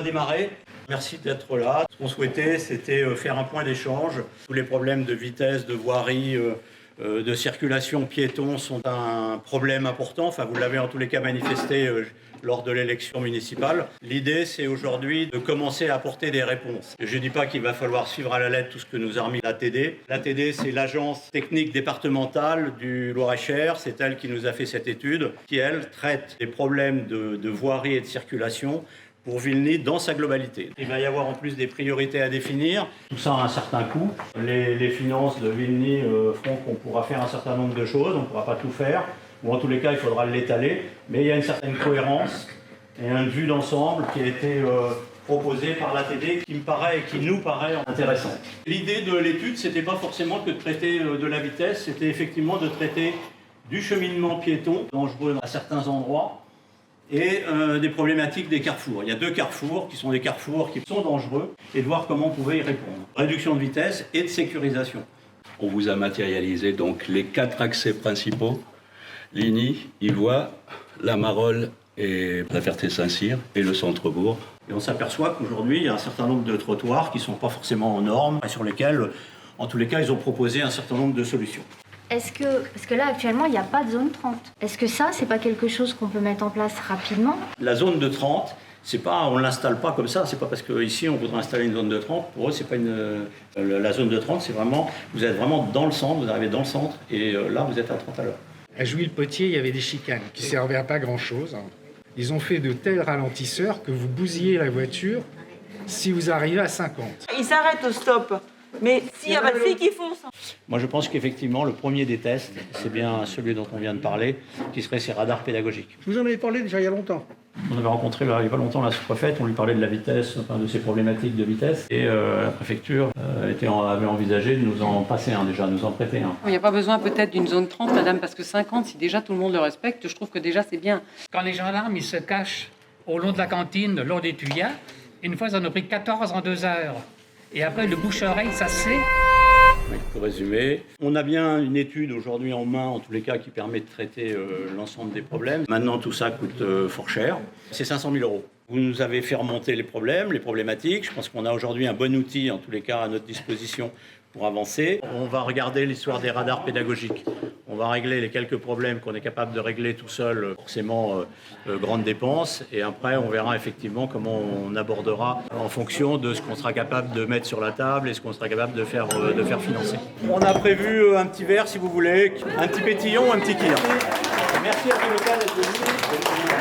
démarrer. Merci d'être là. Ce qu'on souhaitait, c'était faire un point d'échange. Tous les problèmes de vitesse, de voirie, de circulation piéton sont un problème important. Enfin, vous l'avez en tous les cas manifesté lors de l'élection municipale. L'idée, c'est aujourd'hui de commencer à apporter des réponses. Je ne dis pas qu'il va falloir suivre à la lettre tout ce que nous a remis l'ATD. L'ATD, c'est l'agence technique départementale du Loir-et-Cher. C'est elle qui nous a fait cette étude, qui, elle, traite des problèmes de voirie et de circulation pour Vilny dans sa globalité. Il va y avoir en plus des priorités à définir. Tout ça a un certain coût. Les finances de Vilny feront qu'on pourra faire un certain nombre de choses. On ne pourra pas tout faire. Ou en tous les cas, il faudra l'étaler. Mais il y a une certaine cohérence et une vue d'ensemble qui a été proposée par l'ATD qui me paraît et qui nous paraît intéressante. L'idée de l'étude, c'était pas forcément que de traiter de la vitesse, c'était effectivement de traiter du cheminement piéton dangereux à certains endroits et des problématiques des carrefours. Il y a 2 carrefours qui sont des carrefours qui sont dangereux et de voir comment on pouvait y répondre. Réduction de vitesse et de sécurisation. On vous a matérialisé donc les 4 accès principaux, Ligny, Ivoire, La Marolles et la Ferté-Saint-Cyr et le centre-bourg. Et on s'aperçoit qu'aujourd'hui, il y a un certain nombre de trottoirs qui ne sont pas forcément aux normes et sur lesquels, en tous les cas, ils ont proposé un certain nombre de solutions. Parce que là, actuellement, il n'y a pas de zone 30. Est-ce que ça, c'est pas quelque chose qu'on peut mettre en place rapidement ? La zone de 30, c'est pas, on ne l'installe pas comme ça. C'est pas parce qu'ici, on voudrait installer une zone de 30. Pour eux, c'est pas la zone de 30, c'est vraiment, vous êtes vraiment dans le centre, vous arrivez dans le centre, et là, vous êtes à 30 à l'heure. À Jouy-le-Potier, il y avait des chicanes qui ne servaient à pas grand-chose. Ils ont fait de tels ralentisseurs que vous bousillez la voiture si vous arrivez à 50. Ils s'arrêtent au stop. Mais s'il n'y a pas de filles qui foncent. Moi, je pense qu'effectivement, le premier des tests, c'est bien celui dont on vient de parler, qui serait ces radars pédagogiques. Je vous en avais parlé déjà il y a longtemps. On avait rencontré il n'y a pas longtemps la sous-préfète, on lui parlait de la vitesse, enfin, de ces problématiques de vitesse, et la préfecture avait envisagé de nous en passer un déjà, nous en prêter un. Il n'y a pas besoin peut-être d'une zone 30, madame, parce que 50, si déjà tout le monde le respecte, je trouve que déjà c'est bien. Quand les gendarmes ils se cachent au long de la cantine, le long des tuyas, une fois, ça en a pris 14 en 2 heures. Et après, le bouche-oreille, ça se fait. Pour résumer, on a bien une étude aujourd'hui en main, en tous les cas, qui permet de traiter l'ensemble des problèmes. Maintenant, tout ça coûte fort cher. C'est 500 000 €. Vous nous avez fait remonter les problèmes, les problématiques. Je pense qu'on a aujourd'hui un bon outil, en tous les cas, à notre disposition pour avancer. On va regarder l'histoire des radars pédagogiques. On va régler les quelques problèmes qu'on est capable de régler tout seul, forcément grandes dépenses. Et après, on verra effectivement comment on abordera en fonction de ce qu'on sera capable de mettre sur la table et ce qu'on sera capable de faire financer. On a prévu un petit verre, si vous voulez, un petit pétillon, un petit kir. Merci à tous d'être venus.